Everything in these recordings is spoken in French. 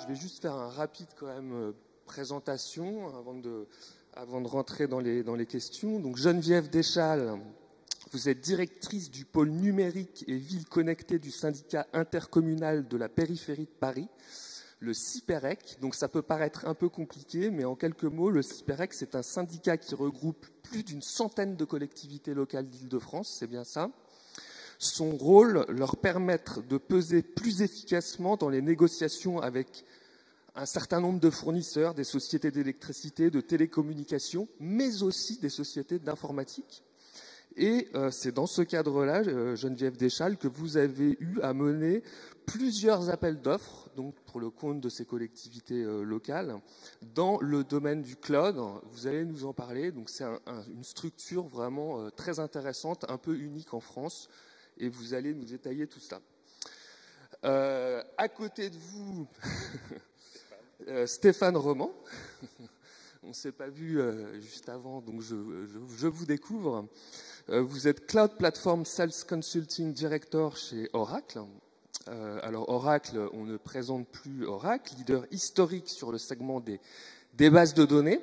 Je vais juste faire un rapide quand même présentation avant de rentrer dans les questions. Donc Geneviève Deschal, vous êtes directrice du pôle numérique et ville connectée du syndicat intercommunal de la périphérie de Paris, le CIPEREC. Donc ça peut paraître un peu compliqué, mais en quelques mots, le CIPEREC, c'est un syndicat qui regroupe plus d'une centaine de collectivités locales d'Île-de-France, c'est bien ça. Son rôle, leur permettre de peser plus efficacement dans les négociations avec un certain nombre de fournisseurs, des sociétés d'électricité, de télécommunications, mais aussi des sociétés d'informatique. Et c'est dans ce cadre-là, Geneviève Deschal, que vous avez eu à mener plusieurs appels d'offres, donc pour le compte de ces collectivités locales, dans le domaine du cloud. Vous allez nous en parler. Donc c'est une structure vraiment très intéressante, un peu unique en France, et vous allez nous détailler tout ça. À côté de vous, Stéphane Roman. On ne s'est pas vu juste avant, donc je vous découvre. Vous êtes Cloud Platform Sales Consulting Director chez Oracle. Alors Oracle, on ne présente plus Oracle, leader historique sur le segment des bases de données.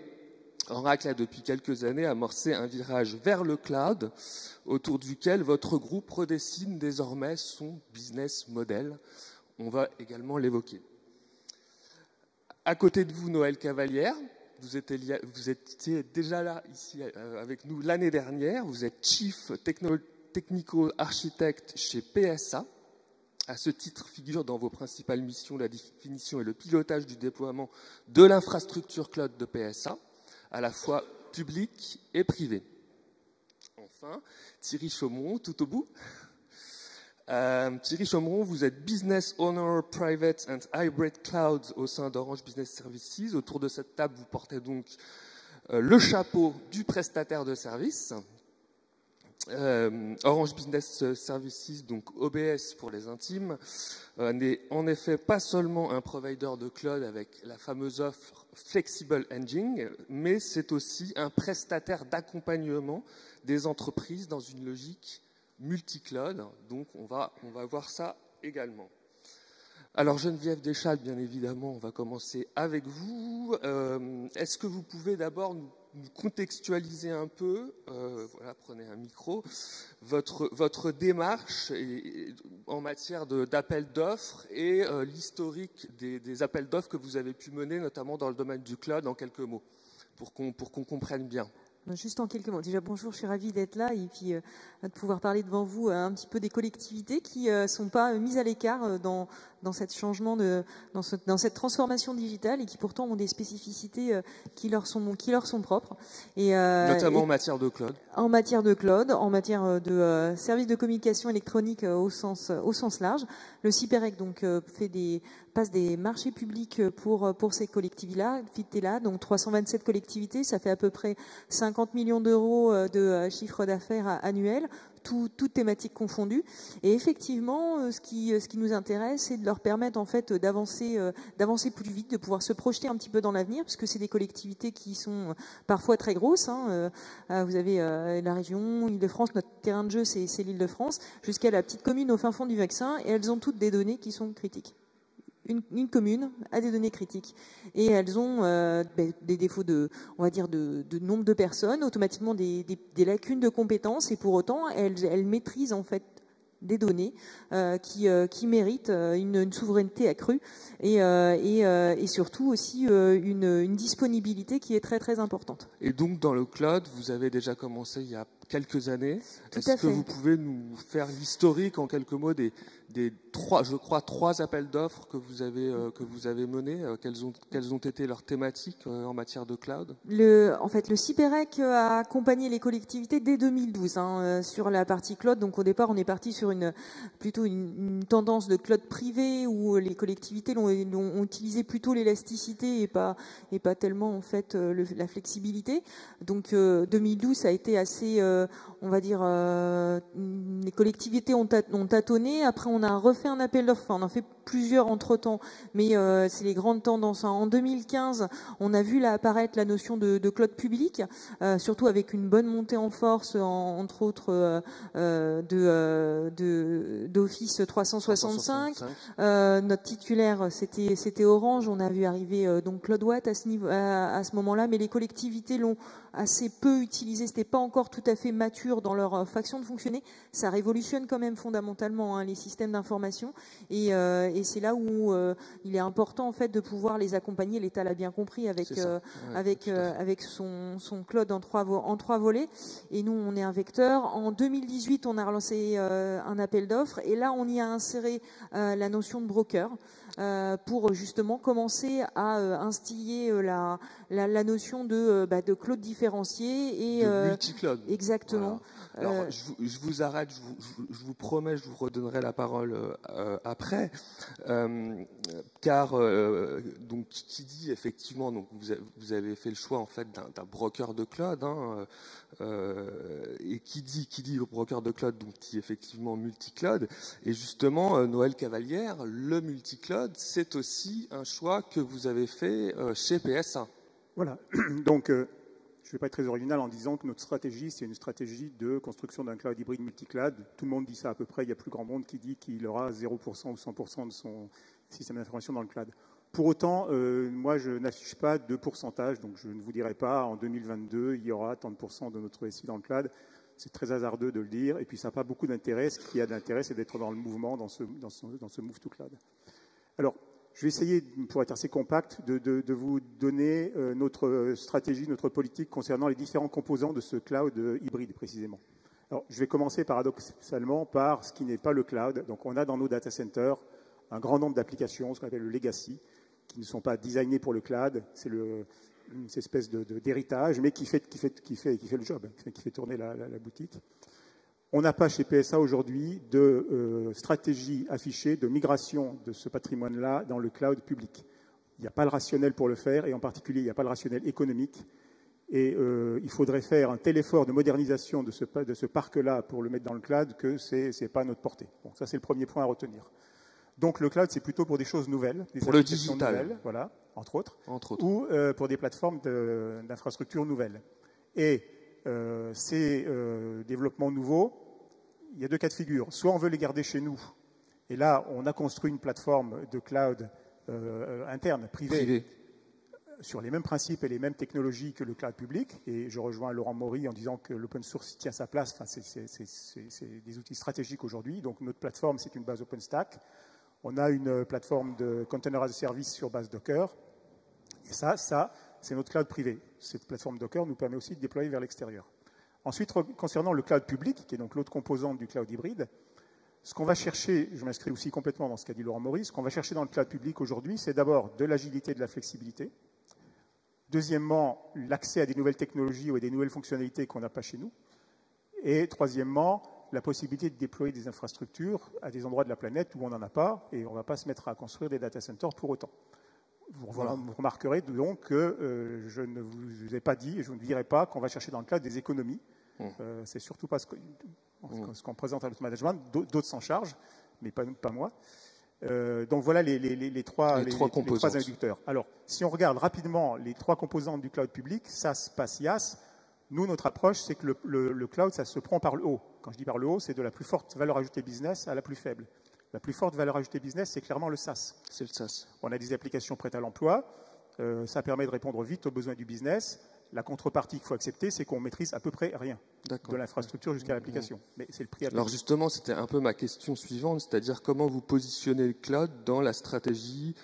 Oracle a depuis quelques années amorcé un virage vers le cloud, autour duquel votre groupe redessine désormais son business model. On va également l'évoquer. À côté de vous, Noël Cavalière. Vous étiez déjà là, ici, avec nous l'année dernière. Vous êtes Chief Technical Architect chez PSA. À ce titre, figure dans vos principales missions la définition et le pilotage du déploiement de l'infrastructure cloud de PSA, à la fois publique et privée. Enfin, Thierry Chaumont, tout au bout. Thierry Chaumont, vous êtes Business Owner Private and Hybrid Cloud au sein d'Orange Business Services. Autour de cette table, vous portez donc le chapeau du prestataire de service. Orange Business Services, donc OBS pour les intimes, n'est en effet pas seulement un provider de cloud avec la fameuse offre Flexible Engine, mais c'est aussi un prestataire d'accompagnement des entreprises dans une logique multi-cloud, donc on va voir ça également. Alors Geneviève Deschal, bien évidemment, on va commencer avec vous. Est-ce que vous pouvez d'abord nous contextualiser un peu, voilà, prenez un micro, votre démarche en matière d'appel d'offres et l'historique des appels d'offres que vous avez pu mener, notamment dans le domaine du cloud, en quelques mots, pour qu'on comprenne bien. Juste en quelques mots. Déjà, bonjour, je suis ravie d'être là et puis de pouvoir parler devant vous un petit peu des collectivités qui ne sont pas mises à l'écart dans cette changement dans cette transformation digitale et qui pourtant ont des spécificités qui leur sont propres. Notamment en matière de cloud. En matière de cloud, en matière de services de communication électronique au sens large. Le CIPEREC donc passe des marchés publics pour ces collectivités-là, donc 327 collectivités, ça fait à peu près 50 millions d'euros de chiffre d'affaires annuel, toutes thématiques confondues. Et effectivement, ce qui nous intéresse, c'est de leur permettre en fait d'avancer plus vite, de pouvoir se projeter un petit peu dans l'avenir, parce que c'est des collectivités qui sont parfois très grosses. Vous avez la région Île-de-France, notre terrain de jeu, c'est l'Île-de-France, jusqu'à la petite commune au fin fond du Vexin, et elles ont toutes des données qui sont critiques. Une commune a des données critiques et elles ont des défauts de nombre de personnes, automatiquement des lacunes de compétences, et pour autant elles maîtrisent en fait des données qui méritent une souveraineté accrue et surtout aussi une disponibilité qui est très très importante. Et donc dans le cloud, vous avez déjà commencé il y a quelques années. Est-ce que vous pouvez nous faire l'historique en quelques mots des trois appels d'offres que vous avez menés, quelles ont été leurs thématiques en matière de cloud? En fait, le CIPEREC a accompagné les collectivités dès 2012 sur la partie cloud. Donc au départ, on est parti sur plutôt une tendance de cloud privé où les collectivités ont utilisé plutôt l'élasticité et pas tellement en fait la flexibilité. Donc 2012, ça a été assez, les collectivités ont tâtonné. Après, on a refait un appel d'offres. Enfin, on en fait plusieurs entre-temps, mais c'est les grandes tendances. En 2015, on a vu là apparaître la notion de cloud public, surtout avec une bonne montée en force, entre autres, d'Office 365. Notre titulaire, c'était Orange. On a vu arriver donc CloudWatt à ce moment-là, mais les collectivités l'ont assez peu utilisé. C'était pas encore tout à fait mature dans leur façon de fonctionner. Ça révolutionne quand même fondamentalement les systèmes d'information, et c'est là où il est important en fait de pouvoir les accompagner. L'État l'a bien compris avec son cloud en trois volets. Et nous, on est un vecteur. En 2018, on a relancé un appel d'offres, et là, on y a inséré la notion de broker. Pour justement commencer à instiller la notion de cloud différencié et de multi-cloud. Exactement. Voilà. Alors, je vous arrête, je vous promets, je vous redonnerai la parole après, car donc qui dit effectivement, donc vous avez fait le choix en fait d'un broker de cloud, et qui dit broker de cloud, donc dit effectivement multi-cloud, et justement Noël Cavalière, le multi-cloud, c'est aussi un choix que vous avez fait chez PSA. Voilà, donc je ne vais pas être très original en disant que notre stratégie, c'est une stratégie de construction d'un cloud hybride multi-cloud. Tout le monde dit ça à peu près, il y a plus grand monde qui dit qu'il aura 0% ou 100% de son système d'information dans le cloud. Pour autant, moi, je n'affiche pas de pourcentage, donc je ne vous dirai pas en 2022, il y aura tant de pourcents de notre SI dans le cloud. C'est très hasardeux de le dire, et puis ça n'a pas beaucoup d'intérêt. Ce qui a d'intérêt, c'est d'être dans le mouvement, dans ce move to cloud. Alors, je vais essayer, pour être assez compact, de vous donner notre stratégie, notre politique concernant les différents composants de ce cloud hybride, précisément. Alors, je vais commencer paradoxalement par ce qui n'est pas le cloud. Donc, on a dans nos data centers un grand nombre d'applications, ce qu'on appelle le legacy, qui ne sont pas designées pour le cloud. C'est une espèce d'héritage, mais qui fait le job, qui fait tourner la boutique. On n'a pas chez PSA aujourd'hui de stratégie affichée de migration de ce patrimoine-là dans le cloud public. Il n'y a pas le rationnel pour le faire, et en particulier, il n'y a pas le rationnel économique. Et il faudrait faire un tel effort de modernisation de ce parc-là pour le mettre dans le cloud que ce n'est pas à notre portée. Bon, ça, c'est le premier point à retenir. Donc, le cloud, c'est plutôt pour des choses nouvelles, des pour le digital, nouvelles, voilà, entre autres. Ou pour des plateformes d'infrastructures nouvelles. Et ces développements nouveaux, il y a deux cas de figure. Soit on veut les garder chez nous, et là, on a construit une plateforme de cloud interne, privée, sur les mêmes principes et les mêmes technologies que le cloud public. Et je rejoins Laurent Maury en disant que l'open source tient sa place. Enfin, c'est des outils stratégiques aujourd'hui. Donc, notre plateforme, c'est une base OpenStack. On a une plateforme de Container as a Service sur base Docker. Et ça, c'est notre cloud privé. Cette plateforme Docker nous permet aussi de déployer vers l'extérieur. Ensuite, concernant le cloud public, qui est donc l'autre composante du cloud hybride, ce qu'on va chercher, je m'inscris aussi complètement dans ce qu'a dit Laurent Maury, ce qu'on va chercher dans le cloud public aujourd'hui, c'est d'abord de l'agilité et de la flexibilité. Deuxièmement, l'accès à des nouvelles technologies ou à des nouvelles fonctionnalités qu'on n'a pas chez nous. Et troisièmement, la possibilité de déployer des infrastructures à des endroits de la planète où on n'en a pas, et on ne va pas se mettre à construire des data centers pour autant. Vous remarquerez donc que je ne vous ai pas dit, et je ne vous dirai pas qu'on va chercher dans le cloud des économies. C'est surtout pas ce qu'on présente à notre management. D'autres s'en chargent, mais pas moi. Donc voilà les trois inducteurs. Alors, si on regarde rapidement les trois composantes du cloud public, SaaS, PaaS, IaaS, nous, notre approche, c'est que le cloud, ça se prend par le haut. Quand je dis par le haut, c'est de la plus forte valeur ajoutée business à la plus faible. La plus forte valeur ajoutée business, c'est clairement le SaaS. C'est le SaaS. On a des applications prêtes à l'emploi. Ça permet de répondre vite aux besoins du business. La contrepartie qu'il faut accepter, c'est qu'on maîtrise à peu près rien, de l'infrastructure jusqu'à l'application. Mais c'est le prix à payer. Alors justement, c'était un peu ma question suivante, c'est-à-dire comment vous positionnez le cloud dans la stratégie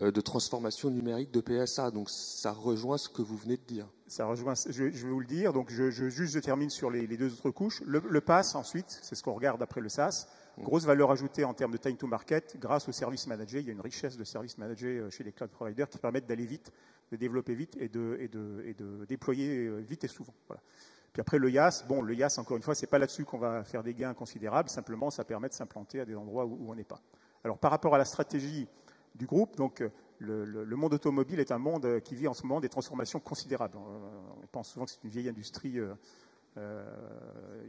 de transformation numérique de PSA. Donc ça rejoint ce que vous venez de dire. Ça rejoint, je vais vous le dire. Donc je termine sur les deux autres couches. Le PaaS, ensuite, c'est ce qu'on regarde après le SaaS. Grosse valeur ajoutée en termes de time to market grâce aux services managés. Il y a une richesse de services managés chez les cloud providers qui permettent d'aller vite, de développer vite et de déployer vite et souvent. Voilà. Puis après, le IaaS, le IaaS, encore une fois, ce n'est pas là-dessus qu'on va faire des gains considérables. Simplement, ça permet de s'implanter à des endroits où on n'est pas. Alors, par rapport à la stratégie du groupe, donc, le monde automobile est un monde qui vit en ce moment des transformations considérables. On pense souvent que c'est une vieille industrie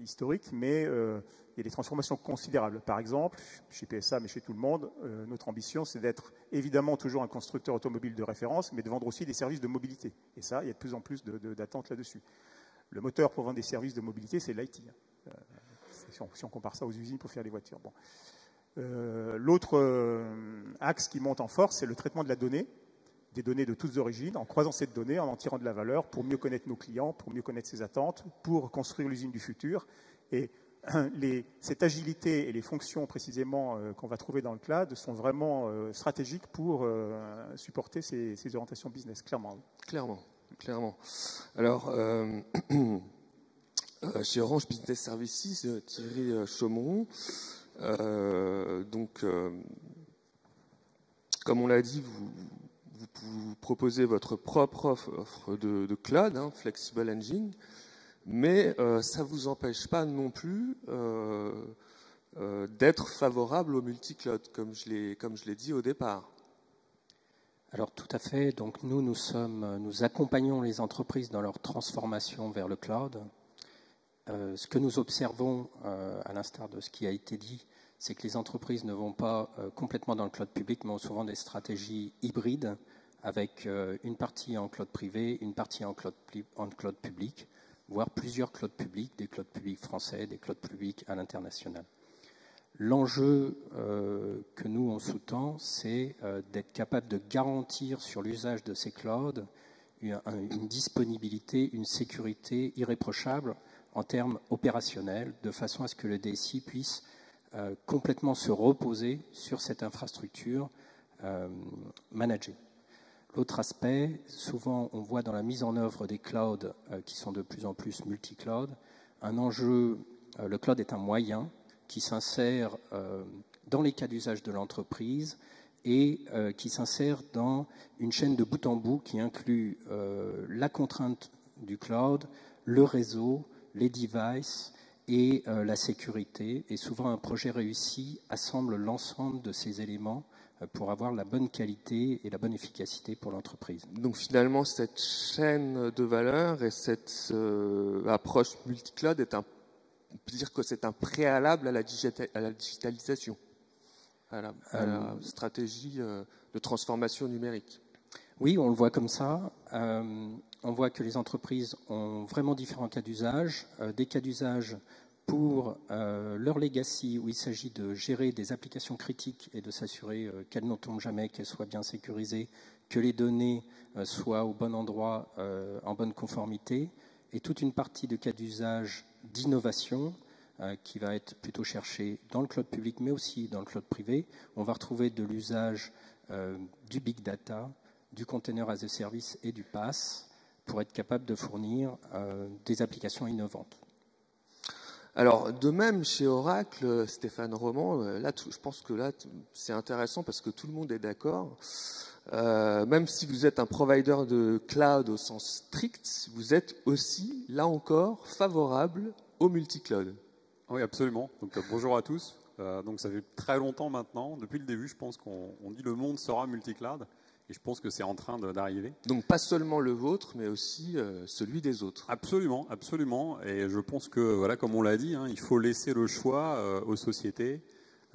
historique, mais il y a des transformations considérables. Par exemple, chez PSA, mais chez tout le monde, notre ambition, c'est d'être évidemment toujours un constructeur automobile de référence, mais de vendre aussi des services de mobilité. Et ça, il y a de plus en plus d'attentes là-dessus. Le moteur pour vendre des services de mobilité, c'est l'IT. Si on compare ça aux usines pour faire des voitures. Bon. L'autre axe qui monte en force, c'est le traitement de la donnée, des données de toutes origines, en croisant cette donnée, en tirant de la valeur pour mieux connaître nos clients, pour mieux connaître ses attentes, pour construire l'usine du futur. Et cette agilité et les fonctions précisément qu'on va trouver dans le cloud sont vraiment stratégiques pour supporter ces orientations business, clairement. Clairement. Alors, chez Orange Business Services, Thierry Chaumont, comme on l'a dit, vous proposez votre propre offre de cloud, Flexible Engine, mais ça ne vous empêche pas non plus d'être favorable au multi-cloud, comme je l'ai dit au départ. Alors tout à fait. Donc nous accompagnons les entreprises dans leur transformation vers le cloud. Ce que nous observons, à l'instar de ce qui a été dit, c'est que les entreprises ne vont pas complètement dans le cloud public, mais ont souvent des stratégies hybrides avec une partie en cloud privé, une partie en cloud public, voire plusieurs clouds publics, des clouds publics français, des clouds publics à l'international. L'enjeu que nous on sous-tend, c'est d'être capable de garantir sur l'usage de ces clouds une disponibilité, une sécurité irréprochable en termes opérationnels, de façon à ce que le DSI puisse complètement se reposer sur cette infrastructure managée. L'autre aspect, souvent on voit dans la mise en œuvre des clouds qui sont de plus en plus multi-cloud, un enjeu, le cloud est un moyen qui s'insère dans les cas d'usage de l'entreprise et qui s'insère dans une chaîne de bout en bout qui inclut la contrainte du cloud, le réseau, les devices et la sécurité. Et souvent, un projet réussi assemble l'ensemble de ces éléments pour avoir la bonne qualité et la bonne efficacité pour l'entreprise. Donc finalement, cette chaîne de valeur et cette approche multi-cloud on peut dire que c'est un préalable à la digitalisation, à la stratégie de transformation numérique. Oui, on le voit comme ça. On voit que les entreprises ont vraiment différents cas d'usage. Des cas d'usage pour leur legacy, où il s'agit de gérer des applications critiques et de s'assurer qu'elles ne tombent jamais, qu'elles soient bien sécurisées, que les données soient au bon endroit, en bonne conformité, et toute une partie de cas d'usage d'innovation qui va être plutôt cherchée dans le cloud public, mais aussi dans le cloud privé. On va retrouver de l'usage du big data, du container as a service et du PaaS pour être capable de fournir des applications innovantes. Alors, de même, chez Oracle, Stéphane Roman, là, je pense que là, c'est intéressant parce que tout le monde est d'accord. Même si vous êtes un provider de cloud au sens strict, vous êtes aussi, là encore, favorable au multi-cloud. Oui, absolument. Donc, bonjour à tous. Donc, ça fait très longtemps maintenant. Depuis le début, je pense qu'on dit le monde sera multi-cloud. Et je pense que c'est en train d'arriver. Donc pas seulement le vôtre, mais aussi celui des autres. Absolument, absolument. Et je pense que, voilà, comme on l'a dit, il faut laisser le choix aux sociétés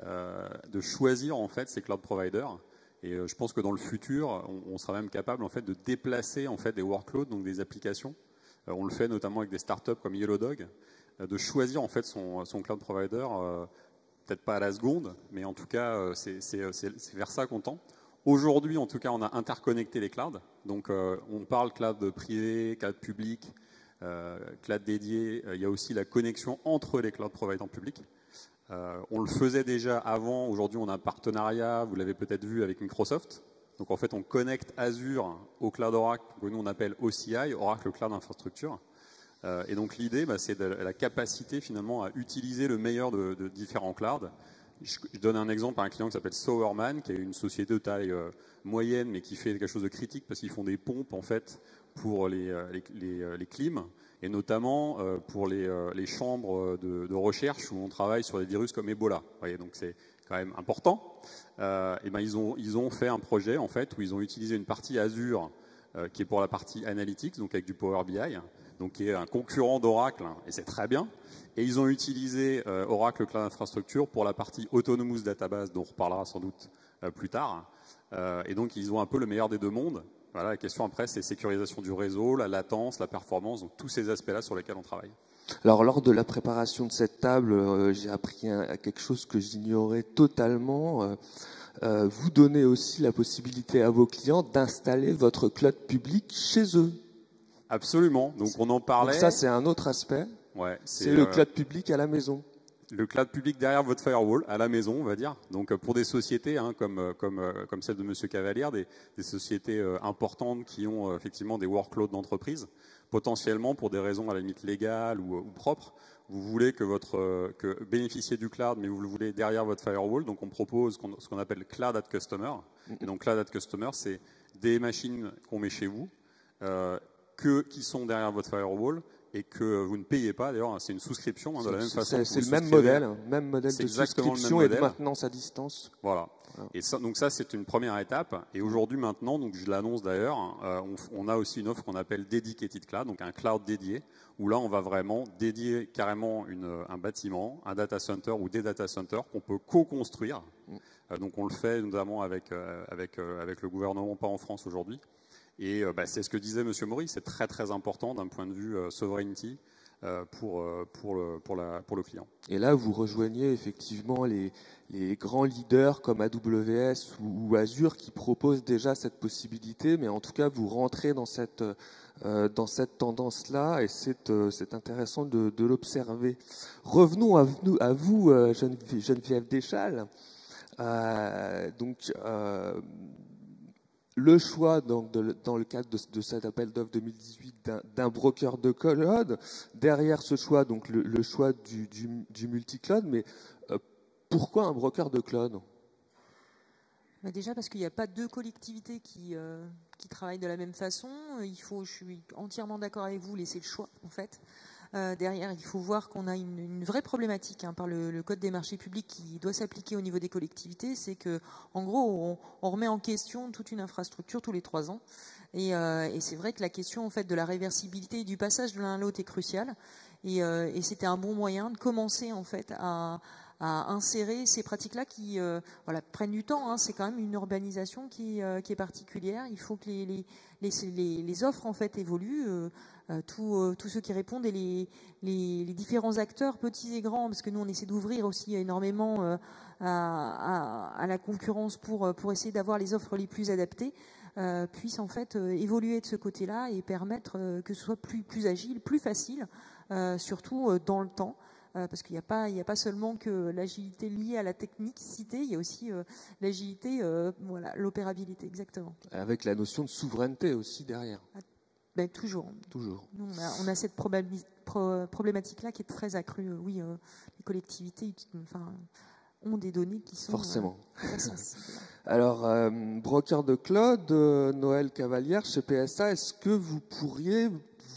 de choisir en fait ces cloud providers. Et je pense que dans le futur, on sera même capable en fait de déplacer en fait des workloads, donc des applications. On le fait notamment avec des startups comme YellowDog, de choisir en fait son cloud provider, peut-être pas à la seconde, mais en tout cas c'est vers ça qu'on tend. Aujourd'hui, en tout cas, on a interconnecté les clouds. Donc, on parle cloud privé, cloud public, cloud dédié. Il y a aussi la connexion entre les cloud providers publics. On le faisait déjà avant. Aujourd'hui, on a un partenariat, vous l'avez peut-être vu, avec Microsoft. Donc, en fait, on connecte Azure au cloud Oracle, que nous, on appelle OCI, Oracle Cloud Infrastructure. Et donc, l'idée, c'est la capacité, finalement, à utiliser le meilleur de différents clouds. Je donne un exemple à un client qui s'appelle Sowerman, qui est une société de taille moyenne, mais qui fait quelque chose de critique parce qu'ils font des pompes en fait pour les clims et notamment pour les chambres de recherche où on travaille sur des virus comme Ebola. Vous voyez, donc c'est quand même important. Et ben ils ont fait un projet en fait où ils ont utilisé une partie Azure qui est pour la partie analytics, donc avec du Power BI, donc qui est un concurrent d'Oracle, et c'est très bien. Et ils ont utilisé Oracle Cloud Infrastructure pour la partie Autonomous Database, dont on reparlera sans doute plus tard. Et donc, ils ont un peu le meilleur des deux mondes. Voilà, la question après, c'est sécurisation du réseau, la latence, la performance, donc tous ces aspects-là sur lesquels on travaille. Alors, lors de la préparation de cette table, j'ai appris quelque chose que j'ignorais totalement. Vous donnez aussi la possibilité à vos clients d'installer votre cloud public chez eux. Absolument. Donc, on en parlait. Donc ça, c'est un autre aspect. Ouais, c'est le cloud public à la maison. Le cloud public derrière votre firewall, à la maison, on va dire. Donc, pour des sociétés comme celle de Monsieur Cavalière, des sociétés importantes qui ont effectivement des workloads d'entreprise, potentiellement pour des raisons à la limite légales ou propres, vous voulez que bénéficier du cloud, mais vous le voulez derrière votre firewall. Donc, on propose ce qu'on appelle Cloud at Customer. Et donc, Cloud at Customer, c'est des machines qu'on met chez vous, qui sont derrière votre firewall, et que vous ne payez pas. D'ailleurs, c'est une souscription de la même façon. C'est le même modèle de souscription et de maintenance à distance. Voilà. Et ça, donc ça, c'est une première étape. Et aujourd'hui, maintenant, donc je l'annonce d'ailleurs, on a aussi une offre qu'on appelle Dedicated Cloud, donc un cloud dédié, où là, on va vraiment dédier carrément un bâtiment, un data center ou des data centers qu'on peut co-construire. Donc on le fait notamment avec le gouvernement, pas en France aujourd'hui. Et c'est ce que disait M. Maury, c'est très très important d'un point de vue sovereignty pour le client. Et là, vous rejoignez effectivement les grands leaders comme AWS ou Azure qui proposent déjà cette possibilité, mais en tout cas, vous rentrez dans cette tendance-là et c'est intéressant de l'observer. Revenons à vous, Geneviève Deschal. Le choix dans le cadre de cet appel d'offres 2018 d'un broker de cloud, derrière ce choix, donc le choix du multi-cloud, mais pourquoi un broker de cloud ? Déjà parce qu'il n'y a pas deux collectivités qui travaillent de la même façon. Je suis entièrement d'accord avec vous, laisser le choix en fait. Derrière, il faut voir qu'on a une vraie problématique par le Code des marchés publics qui doit s'appliquer au niveau des collectivités. C'est que, en gros, on remet en question toute une infrastructure tous les 3 ans. Et c'est vrai que la question en fait de la réversibilité et du passage de l'un à l'autre est cruciale. Et c'était un bon moyen de commencer en fait à insérer ces pratiques-là qui prennent du temps. C'est quand même une urbanisation qui est particulière. Il faut que les offres en fait évoluent. Tous ceux qui répondent et les différents acteurs, petits et grands, parce que nous on essaie d'ouvrir aussi énormément à la concurrence pour essayer d'avoir les offres les plus adaptées, puissent en fait évoluer de ce côté-là et permettre que ce soit plus agile, plus facile, surtout dans le temps. Parce qu'il n'y a pas seulement que l'agilité liée à la technicité, il y a aussi l'agilité, l'opérabilité, exactement. Avec la notion de souveraineté aussi derrière. Toujours. Nous, on a cette problématique-là qui est très accrue. Les collectivités ont des données qui sont forcément très sensibles. Alors, broker de cloud, Noël Cavalière, chez PSA, est-ce que vous pourriez,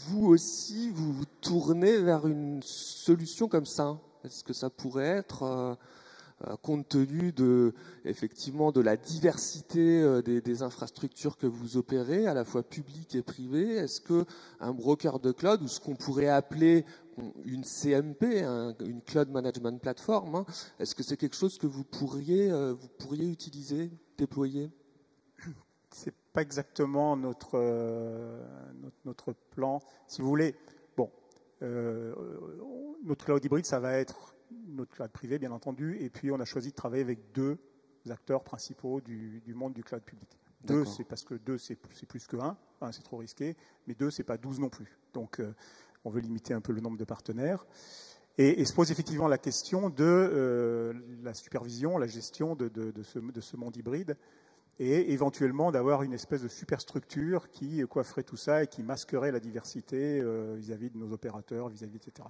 vous aussi, vous tourner vers une solution comme ça ? Est-ce que ça pourrait être, compte tenu effectivement de la diversité des infrastructures que vous opérez, à la fois publiques et privées, est-ce qu'un broker de cloud, ou ce qu'on pourrait appeler une CMP, une Cloud Management Platform, est-ce que c'est quelque chose que vous pourriez utiliser, déployer ? C'est pas exactement notre plan. Si vous voulez, notre cloud hybride, ça va être notre cloud privé, bien entendu, et puis on a choisi de travailler avec 2 acteurs principaux du monde du cloud public. 2, c'est parce que 2, c'est plus que 1, c'est trop risqué, mais 2, c'est pas 12 non plus. Donc, on veut limiter un peu le nombre de partenaires. Et se pose effectivement la question de la supervision, la gestion de ce monde hybride, et éventuellement d'avoir une espèce de superstructure qui coifferait tout ça et qui masquerait la diversité vis-à-vis de nos opérateurs, vis-à-vis, etc.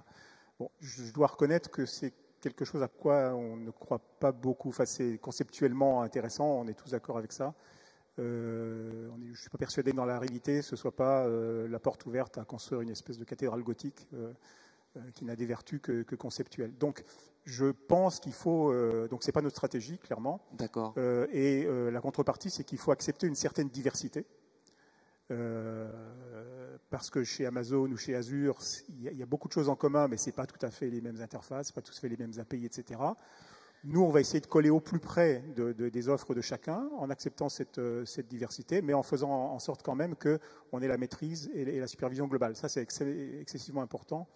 Bon, je dois reconnaître que c'est quelque chose à quoi on ne croit pas beaucoup. Enfin, c'est conceptuellement intéressant, on est tous d'accord avec ça. Je ne suis pas persuadé que dans la réalité, ce ne soit pas la porte ouverte à construire une espèce de cathédrale gothique qui n'a des vertus que conceptuelles. Donc, je pense qu'il faut... donc, ce n'est pas notre stratégie, clairement. D'accord. La contrepartie, c'est qu'il faut accepter une certaine diversité. parce que chez Amazon ou chez Azure, il y a beaucoup de choses en commun, mais ce n'est pas tout à fait les mêmes interfaces, pas tout à fait les mêmes API, etc. Nous, on va essayer de coller au plus près des offres de chacun en acceptant cette diversité, mais en faisant en sorte quand même qu'on ait la maîtrise et la supervision globale. Ça, c'est excessivement important.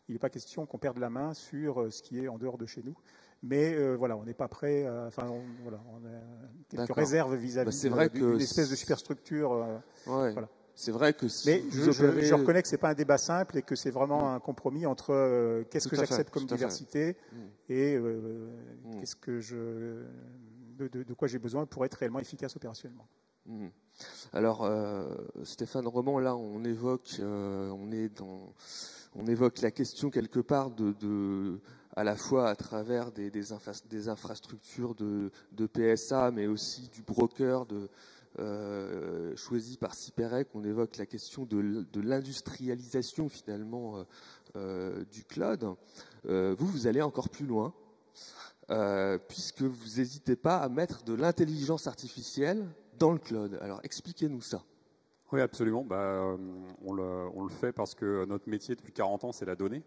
Il n'est pas question qu'on perde la main sur ce qui est en dehors de chez nous. Mais voilà, on n'est pas prêt. Enfin, on a quelques réserves vis-à-vis d'une espèce de superstructure. Voilà. C'est vrai que mais je reconnais que ce n'est pas un débat simple et que c'est vraiment un compromis entre qu'est-ce que j'accepte comme diversité et qu'est-ce que de quoi j'ai besoin pour être réellement efficace opérationnellement. Alors, Stéphane Roman, là, on évoque la question quelque part à la fois à travers des infrastructures de PSA, mais aussi du broker choisi par Cyperec. On évoque la question de l'industrialisation finalement du cloud. Vous allez encore plus loin, puisque vous n'hésitez pas à mettre de l'intelligence artificielle dans le cloud. Alors expliquez-nous ça. Oui, absolument. On le fait parce que notre métier depuis 40 ans, c'est la donnée.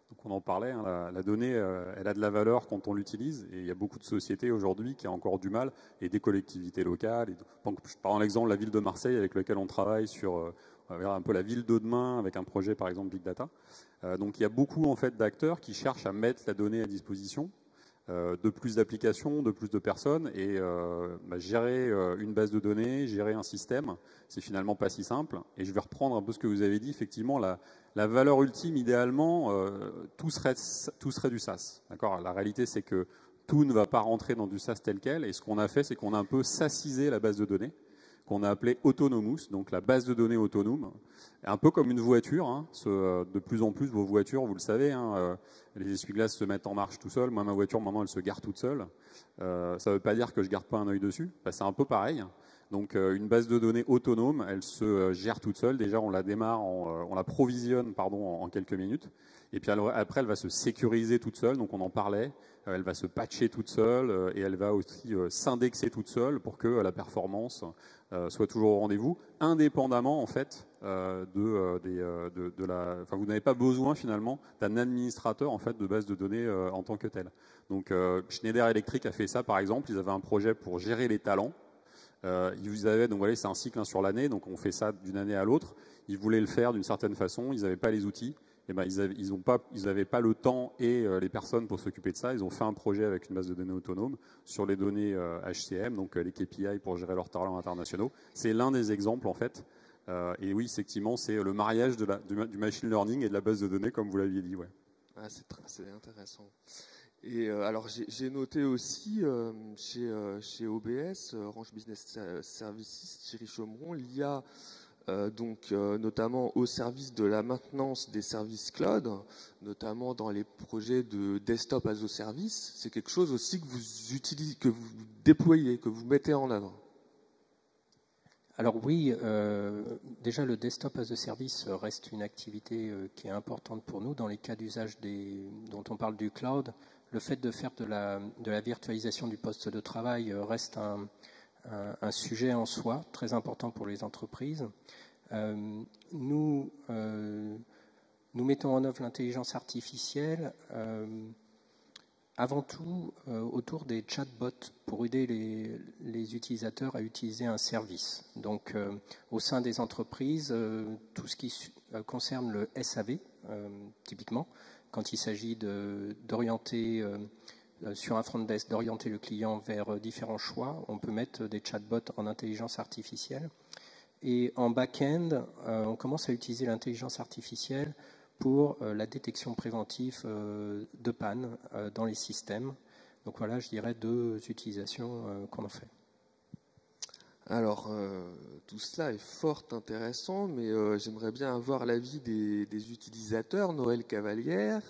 Donc on en parlait, hein, la donnée, elle a de la valeur quand on l'utilise, et il y a beaucoup de sociétés aujourd'hui qui ont encore du mal, et des collectivités locales. Je prends l'exemple de la ville de Marseille avec laquelle on travaille sur un peu la ville de demain avec un projet par exemple Big Data. Donc il y a beaucoup en fait d'acteurs qui cherchent à mettre la donnée à disposition de plus d'applications, de plus de personnes, et gérer une base de données, gérer un système, c'est finalement pas si simple. Et je vais reprendre un peu ce que vous avez dit. Effectivement, la valeur ultime, idéalement, tout serait du SaaS. D'accord ? La réalité, c'est que tout ne va pas rentrer dans du SaaS tel quel. Et ce qu'on a fait, c'est qu'on a un peu SaaSisé la base de données, qu'on a appelé Autonomous, donc la base de données autonome, un peu comme une voiture. Hein. De plus en plus, vos voitures, vous le savez, hein, les essuie-glaces se mettent en marche tout seul. Moi, ma voiture, maintenant, elle se gare toute seule. Ça ne veut pas dire que je ne garde pas un œil dessus. C'est un peu pareil. Donc, une base de données autonome, elle se gère toute seule. Déjà, on la démarre, on la provisionne, en quelques minutes. Et puis après, elle va se sécuriser toute seule. Donc, on en parlait. Elle va se patcher toute seule et elle va aussi s'indexer toute seule pour que la performance soit toujours au rendez-vous, indépendamment en fait Enfin, vous n'avez pas besoin finalement d'un administrateur en fait de base de données en tant que tel. Donc, Schneider Electric a fait ça par exemple. Ils avaient un projet pour gérer les talents. Ils avaient, donc voilà, c'est un cycle sur l'année, donc on fait ça d'une année à l'autre. Ils voulaient le faire d'une certaine façon. Ils n'avaient pas les outils. Et ils n'avaient pas le temps et les personnes pour s'occuper de ça. Ils ont fait un projet avec une base de données autonome sur les données HCM, donc les KPI pour gérer leurs talents internationaux. C'est l'un des exemples en fait. Et oui, effectivement, c'est le mariage du machine learning et de la base de données, comme vous l'aviez dit. Ouais. Ah, c'est intéressant. Et alors j'ai noté aussi chez OBS, Orange Business Services, Thierry Chomeron, il y a notamment au service de la maintenance des services cloud, notamment dans les projets de desktop as a service. C'est quelque chose aussi que vous utilisez, que vous déployez, que vous mettez en œuvre. Alors oui, déjà le desktop as a service reste une activité qui est importante pour nous dans les cas d'usage dont on parle du cloud. Le fait de faire de la virtualisation du poste de travail reste un sujet en soi très important pour les entreprises. Nous mettons en œuvre l'intelligence artificielle avant tout autour des chatbots pour aider les utilisateurs à utiliser un service. Donc au sein des entreprises, tout ce qui concerne le SAV, typiquement, quand il s'agit d'orienter sur un front desk, d'orienter le client vers différents choix, on peut mettre des chatbots en intelligence artificielle. Et en back-end, on commence à utiliser l'intelligence artificielle pour la détection préventive de panne dans les systèmes. Donc voilà, je dirais 2 utilisations qu'on en fait. Alors, tout cela est fort intéressant, mais j'aimerais bien avoir l'avis des utilisateurs. Noël Cavalière,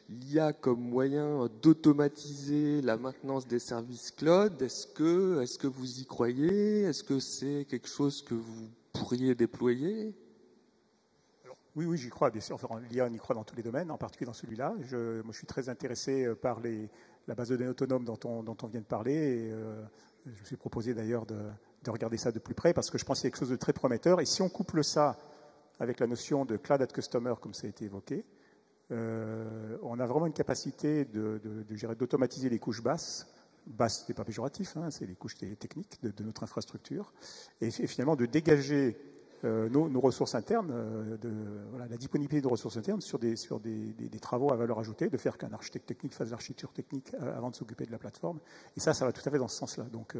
il y a comme moyen d'automatiser la maintenance des services cloud. Est-ce que vous y croyez? Est-ce que c'est quelque chose que vous pourriez déployer? Oui, j'y crois, bien sûr. Enfin, l'IA, on y croit dans tous les domaines, en particulier dans celui-là. Moi, je suis très intéressé par la base de données autonome dont on vient de parler. Et, je me suis proposé d'ailleurs de regarder ça de plus près parce que je pense qu'il y a quelque chose de très prometteur. Et si on couple ça avec la notion de cloud at customer, comme ça a été évoqué, on a vraiment une capacité d'automatiser les couches basses. Basse, ce n'est pas péjoratif, hein, c'est les couches techniques de notre infrastructure, et finalement de dégager nos ressources internes, la disponibilité de ressources internes sur des travaux à valeur ajoutée, de faire qu'un architecte technique fasse l'architecture technique avant de s'occuper de la plateforme. Et ça va tout à fait dans ce sens-là. Donc,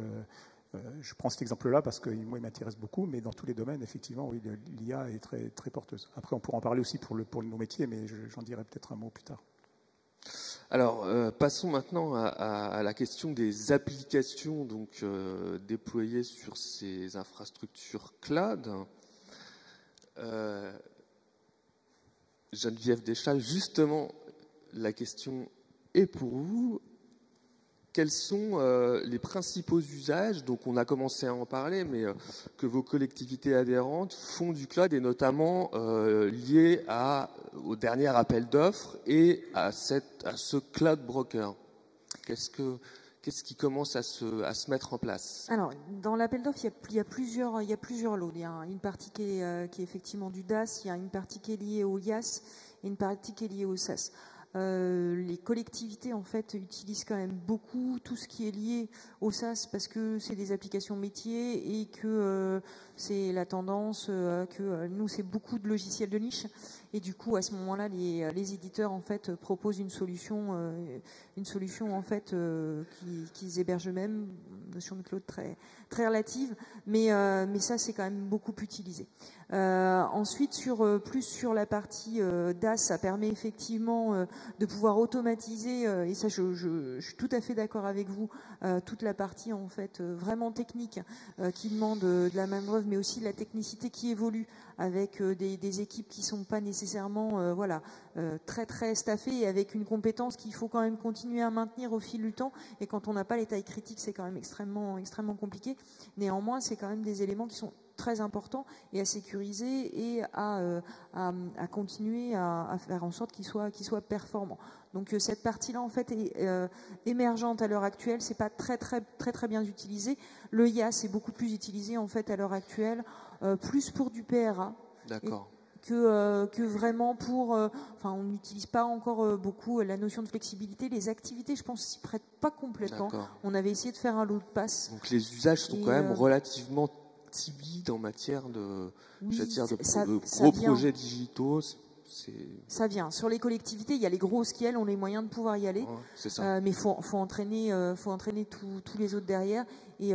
je prends cet exemple-là parce que moi, il m'intéresse beaucoup, mais dans tous les domaines, effectivement, oui, l'IA est très, très porteuse. Après, on pourra en parler aussi pour nos métiers, mais j'en dirai peut-être un mot plus tard. Alors, passons maintenant à la question des applications donc, déployées sur ces infrastructures cloud. Geneviève Deschal, justement, la question est pour vous. Quels sont les principaux usages, donc on a commencé à en parler, mais que vos collectivités adhérentes font du cloud, et notamment liés au dernier appel d'offres et à ce cloud broker? Qu'est-ce qui commence à se mettre en place? Alors, dans l'appel d'offres, il y a plusieurs lots. Il y a une partie qui est effectivement du DaaS, il y a une partie qui est liée au IaaS et une partie qui est liée au SaaS. Les collectivités en fait utilisent quand même beaucoup tout ce qui est lié au SaaS parce que c'est des applications métiers et que c'est la tendance que nous c'est beaucoup de logiciels de niche et du coup à ce moment-là les éditeurs en fait proposent une solution en fait qu'ils hébergent eux-mêmes, notion de cloud très très relative, mais ça c'est quand même beaucoup utilisé. Ensuite plus sur la partie DaaS, ça permet effectivement de pouvoir automatiser et ça je suis tout à fait d'accord avec vous, toute la partie en fait vraiment technique qui demande de la main-d'œuvre mais aussi de la technicité qui évolue avec des équipes qui sont pas nécessairement très très staffées et avec une compétence qu'il faut quand même continuer à maintenir au fil du temps, et quand on n'a pas les tailles critiques c'est quand même extrêmement compliqué. Néanmoins c'est quand même des éléments qui sont très importants et à sécuriser et à continuer à faire en sorte qu'ils soient performants. Donc cette partie-là en fait est émergente à l'heure actuelle, c'est pas très bien utilisé. Le IaaS est beaucoup plus utilisé en fait à l'heure actuelle, plus pour du PRA. D'accord. Que vraiment pour... on n'utilise pas encore beaucoup la notion de flexibilité. Les activités, je pense, s'y prêtent pas complètement. On avait essayé de faire un lot de passe. Donc les usages sont quand même relativement timides en matière de gros projets digitaux. Ça vient. Sur les collectivités, il y a les grosses qui, elles, ont les moyens de pouvoir y aller. Ouais, c'est ça. Mais il faut entraîner tous les autres derrière. Et j'ai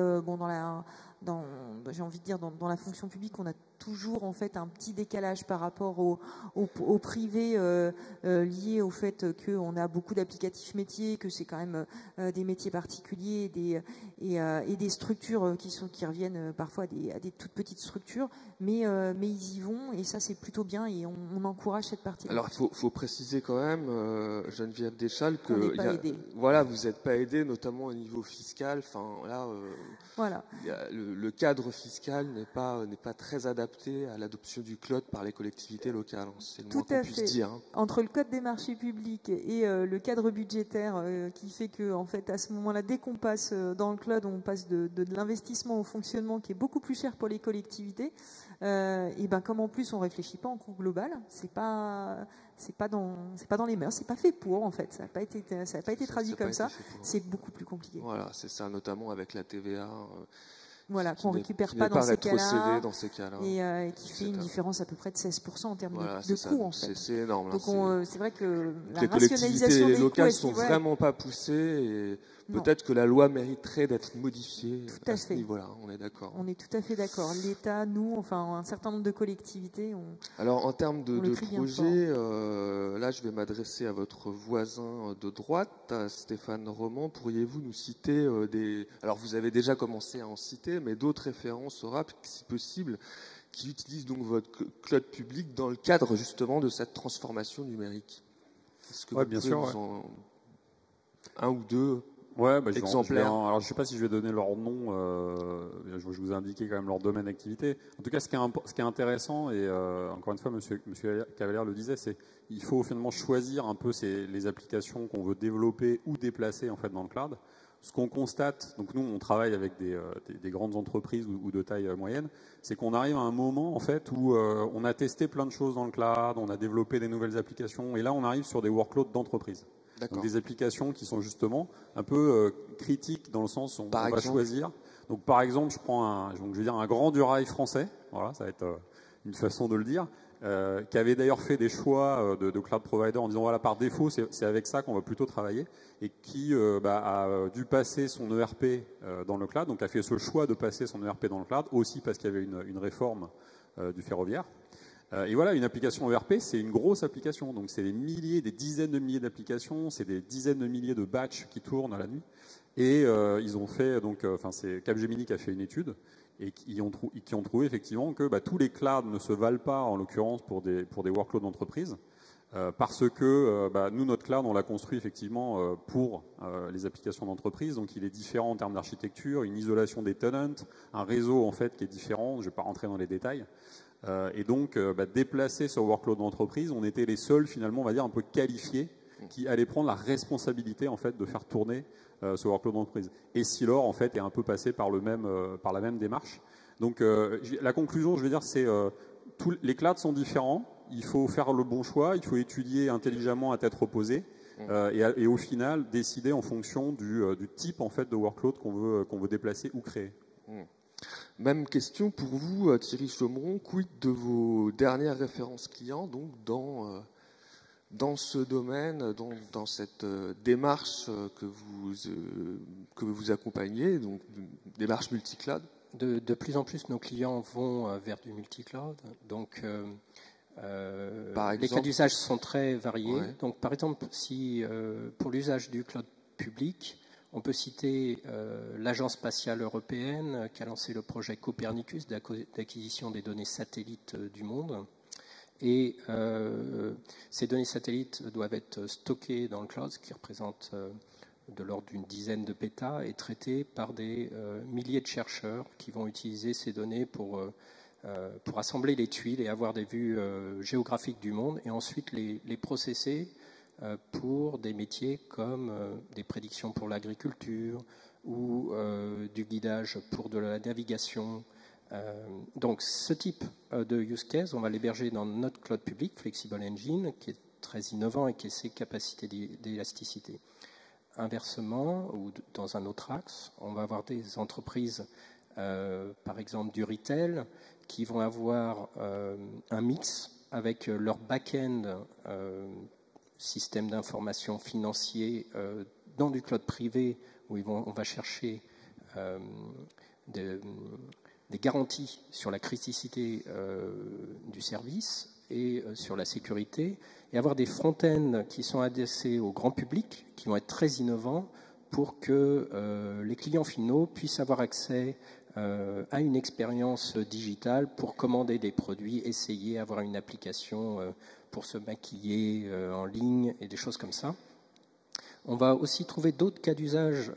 envie de dire, dans la fonction publique, on a toujours en fait un petit décalage par rapport au privé lié au fait qu'on a beaucoup d'applicatifs métiers, que c'est quand même des métiers particuliers et des structures qui reviennent parfois à des toutes petites structures, mais ils y vont et ça c'est plutôt bien et on encourage cette partie-là. Alors il faut préciser quand même, Geneviève Deschal, que vous n'êtes pas aidé, notamment au niveau fiscal. Voilà. Le cadre fiscal n'est pas très adapté à l'adoption du cloud par les collectivités locales. C'est le moins qu'on puisse dire. Entre le code des marchés publics et le cadre budgétaire qui fait que, en fait, à ce moment-là, dès qu'on passe dans le cloud, on passe de l'investissement au fonctionnement qui est beaucoup plus cher pour les collectivités. Et comme en plus on réfléchit pas en coût global, c'est pas dans les mœurs, c'est pas fait pour en fait. Ça n'a pas été traduit comme ça. C'est beaucoup plus compliqué. Voilà, c'est ça, notamment avec la TVA. Qu'on récupère pas dans ces cas-là, et qui fait une différence à peu près de 16% en termes de coûts en fait. C'est énorme. Donc c'est vrai que la les collectivités locales sont vraiment pas poussées et peut-être que la loi mériterait d'être modifiée à ce niveau-là. On est d'accord. On est tout à fait d'accord. L'État, nous, un certain nombre de collectivités. Alors en termes de projet, là je vais m'adresser à votre voisin de droite, à Stéphane Roman. Pourriez-vous nous citer Alors vous avez déjà commencé à en citer, mais d'autres références Oracle, si possible, qui utilisent donc votre cloud public dans le cadre justement de cette transformation numérique? Est-ce que bien sûr. un ou deux? exemplaires. Alors, je ne sais pas si je vais donner leur nom. Je vous ai indiqué quand même leur domaine d'activité. En tout cas, ce qui est intéressant, et encore une fois, Monsieur Cavalière le disait, c'est qu'il faut finalement choisir un peu les applications qu'on veut développer ou déplacer en fait dans le cloud. Ce qu'on constate, donc nous on travaille avec des grandes entreprises ou de taille moyenne, c'est qu'on arrive à un moment en fait où on a testé plein de choses dans le cloud, on a développé des nouvelles applications, et là on arrive sur des workloads d'entreprise. Donc des applications qui sont justement un peu critiques dans le sens où on va choisir. Donc par exemple, je prends un grand du rail français, voilà, ça va être une façon de le dire, qui avait d'ailleurs fait des choix de cloud provider en disant voilà, par défaut c'est avec ça qu'on va plutôt travailler, et qui a dû passer son ERP dans le cloud, donc a fait ce choix de passer son ERP dans le cloud, aussi parce qu'il y avait une réforme du ferroviaire. Et voilà, une application ERP, c'est une grosse application, donc c'est des dizaines de milliers d'applications, c'est des dizaines de milliers de batchs qui tournent à la nuit, et ils ont fait, c'est Capgemini qui a fait une étude, et qui ont trouvé effectivement que tous les clouds ne se valent pas, en l'occurrence pour des workloads d'entreprise, parce que nous, notre cloud, on l'a construit effectivement pour les applications d'entreprise, donc il est différent en termes d'architecture, une isolation des tenants, un réseau en fait qui est différent, je ne vais pas rentrer dans les détails, et donc déplacer ce workload d'entreprise, on était les seuls finalement, on va dire, un peu qualifiés, qui allaient prendre la responsabilité en fait de faire tourner ce workload d'entreprise. Et Silor en fait est un peu passé par la même démarche. Donc la conclusion, je vais dire, c'est les clouds sont différents. Il faut faire le bon choix. Il faut étudier intelligemment à tête reposée et au final décider en fonction du type en fait de workload qu'on veut déplacer ou créer. Même question pour vous, Thierry Chomeron. Quid de vos dernières références clients, donc dans ce domaine, dans cette démarche que vous accompagnez, donc démarche multicloud? De plus en plus, nos clients vont vers du multicloud. Donc, les cas d'usage sont très variés. Ouais. Donc, par exemple, si pour l'usage du cloud public, on peut citer l'Agence spatiale européenne qui a lancé le projet Copernicus d'acquisition des données satellites du monde. Et ces données satellites doivent être stockées dans le cloud, ce qui représente de l'ordre d'une dizaine de pétas, et traitées par des milliers de chercheurs qui vont utiliser ces données pour assembler les tuiles et avoir des vues géographiques du monde, et ensuite les processer pour des métiers comme des prédictions pour l'agriculture ou du guidage pour de la navigation. Donc ce type de use case, on va l'héberger dans notre cloud public, Flexible Engine, qui est très innovant et qui a ses capacités d'élasticité. Inversement, ou dans un autre axe, on va avoir des entreprises, par exemple du retail, qui vont avoir un mix avec leur back-end système d'information financier dans du cloud privé, où on va chercher des garanties sur la criticité du service et sur la sécurité, et avoir des front-ends qui sont adressés au grand public, qui vont être très innovants pour que les clients finaux puissent avoir accès à une expérience digitale pour commander des produits, essayer, avoir une application pour se maquiller en ligne et des choses comme ça. On va aussi trouver d'autres cas d'usage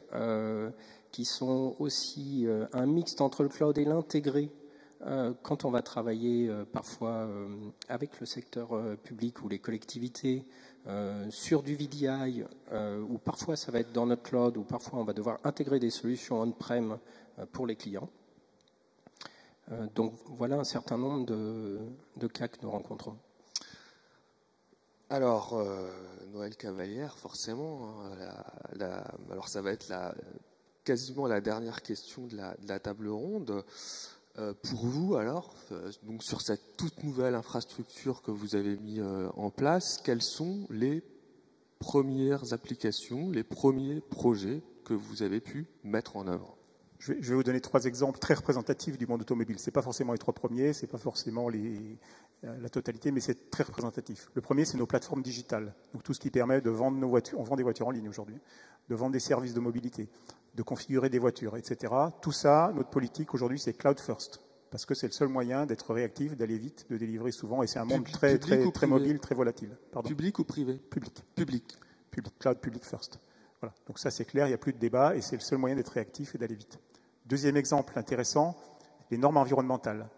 qui sont aussi un mixte entre le cloud et l'intégré. Quand on va travailler parfois avec le secteur public ou les collectivités sur du VDI, ou parfois ça va être dans notre cloud, ou parfois on va devoir intégrer des solutions on-prem pour les clients. Donc voilà un certain nombre de cas que nous rencontrons. Alors, Noël Cavalière, forcément, alors ça va être quasiment la dernière question de la table ronde. Pour vous, alors, donc sur cette toute nouvelle infrastructure que vous avez mis en place, quelles sont les premières applications, les premiers projets que vous avez pu mettre en œuvre? Je vais vous donner 3 exemples très représentatifs du monde automobile. Ce n'est pas forcément les 3 premiers, ce n'est pas forcément la totalité, mais c'est très représentatif. Le premier, c'est nos plateformes digitales. Donc tout ce qui permet de vendre nos voitures. On vend des voitures en ligne aujourd'hui, de vendre des services de mobilité, de configurer des voitures, etc. Tout ça, notre politique aujourd'hui, c'est cloud first, parce que c'est le seul moyen d'être réactif, d'aller vite, de délivrer souvent, et c'est un monde très mobile, très volatile. Pardon. Public ou privé? Public. Public. Cloud public first. Voilà. Donc ça, c'est clair, il n'y a plus de débat et c'est le seul moyen d'être réactif et d'aller vite. Deuxième exemple intéressant, les normes environnementales.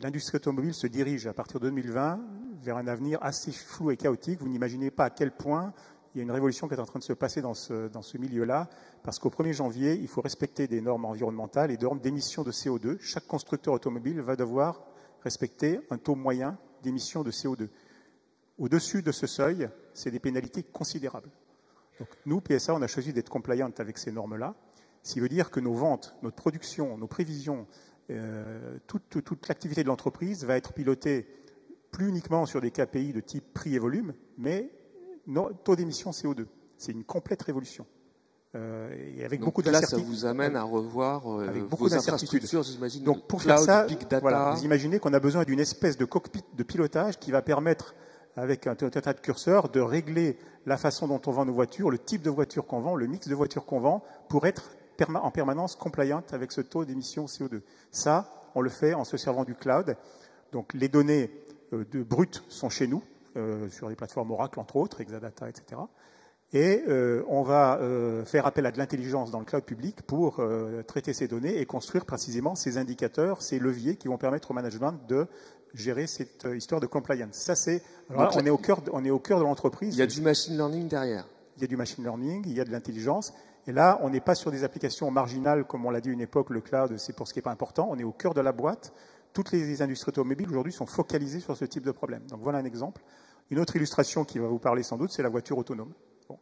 L'industrie automobile se dirige à partir de 2020 vers un avenir assez flou et chaotique. Vous n'imaginez pas à quel point il y a une révolution qui est en train de se passer dans ce milieu-là, parce qu'au 1er janvier, il faut respecter des normes environnementales et des normes d'émissions de CO2. Chaque constructeur automobile va devoir respecter un taux moyen d'émissions de CO2. Au-dessus de ce seuil, c'est des pénalités considérables. Donc, nous, PSA, on a choisi d'être compliant avec ces normes-là, ce qui veut dire que nos ventes, notre production, nos prévisions, toute l'activité de l'entreprise va être pilotée plus uniquement sur des KPI de type prix et volume, mais taux d'émission CO2. C'est une complète révolution. Et avec beaucoup d'incertitudes. Ça vous amène à revoir avec beaucoup d'incertitudes. J'imagine. Donc pour faire ça, voilà, vous imaginez qu'on a besoin d'une espèce de cockpit de pilotage qui va permettre, avec un tas de curseurs, de régler la façon dont on vend nos voitures, le type de voiture qu'on vend, le mix de voitures qu'on vend, pour être en permanence compliant avec ce taux d'émission CO2. Ça, on le fait en se servant du cloud. Donc les données brutes sont chez nous, sur les plateformes Oracle, entre autres, Exadata, etc. Et on va faire appel à de l'intelligence dans le cloud public pour traiter ces données et construire précisément ces indicateurs, ces leviers qui vont permettre au management de gérer cette histoire de compliance. Ça, c'est. On est au cœur de l'entreprise. Il y a du machine learning derrière. Il y a du machine learning, il y a de l'intelligence. Et là, on n'est pas sur des applications marginales, comme on l'a dit à une époque, le cloud, c'est pour ce qui n'est pas important. On est au cœur de la boîte. Toutes les industries automobiles aujourd'hui sont focalisées sur ce type de problème. Donc voilà un exemple. Une autre illustration qui va vous parler sans doute, c'est la voiture autonome. Bon.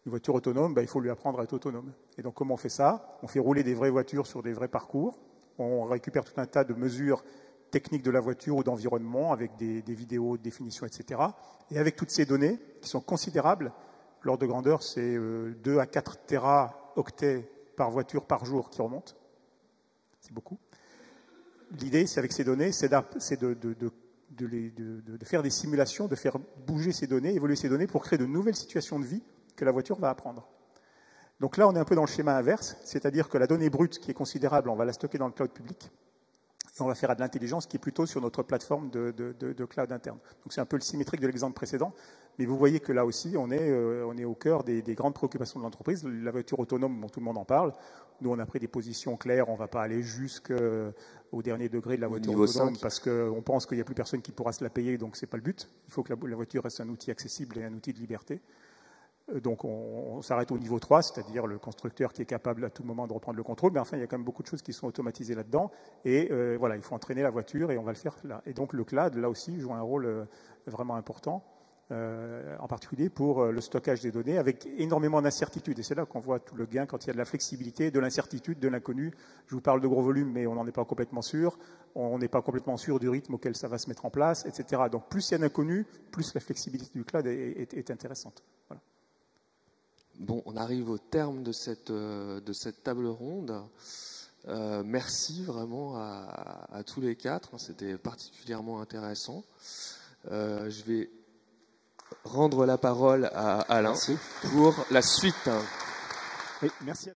Une voiture autonome, il faut lui apprendre à être autonome. Et donc comment on fait ça? On fait rouler des vraies voitures sur des vrais parcours. On récupère tout un tas de mesures techniques de la voiture ou d'environnement avec des vidéos de définition, etc. Et avec toutes ces données qui sont considérables, l'ordre de grandeur, c'est 2 à 4 téraoctets par voiture par jour qui remontent. C'est beaucoup. L'idée, c'est avec ces données, c'est de faire des simulations, de faire bouger ces données, évoluer ces données pour créer de nouvelles situations de vie que la voiture va apprendre. Donc là, on est un peu dans le schéma inverse, c'est-à-dire que la donnée brute qui est considérable, on va la stocker dans le cloud public et on va faire de l'intelligence qui est plutôt sur notre plateforme de cloud interne. Donc c'est un peu le symétrique de l'exemple précédent, mais vous voyez que là aussi, on est au cœur des grandes préoccupations de l'entreprise. La voiture autonome, tout le monde en parle. Nous, on a pris des positions claires, on ne va pas aller jusqu'au dernier degré de la voiture autonome parce qu'on pense qu'il n'y a plus personne qui pourra se la payer, donc ce n'est pas le but. Il faut que la voiture reste un outil accessible et un outil de liberté. Donc on s'arrête au niveau 3, c'est-à-dire le constructeur qui est capable à tout moment de reprendre le contrôle, mais enfin il y a quand même beaucoup de choses qui sont automatisées là-dedans, et voilà, il faut entraîner la voiture et on va le faire là. Et donc le cloud, là aussi, joue un rôle vraiment important, en particulier pour le stockage des données, avec énormément d'incertitudes, et c'est là qu'on voit tout le gain quand il y a de la flexibilité, de l'incertitude, de l'inconnu. Je vous parle de gros volumes, mais on n'en est pas complètement sûr, on n'est pas complètement sûr du rythme auquel ça va se mettre en place, etc. Donc plus il y a d'inconnu, plus la flexibilité du cloud est intéressante. Voilà. Bon, on arrive au terme de cette table ronde. Merci vraiment à tous les quatre. C'était particulièrement intéressant. Je vais rendre la parole à Alain pour la suite. Oui, merci.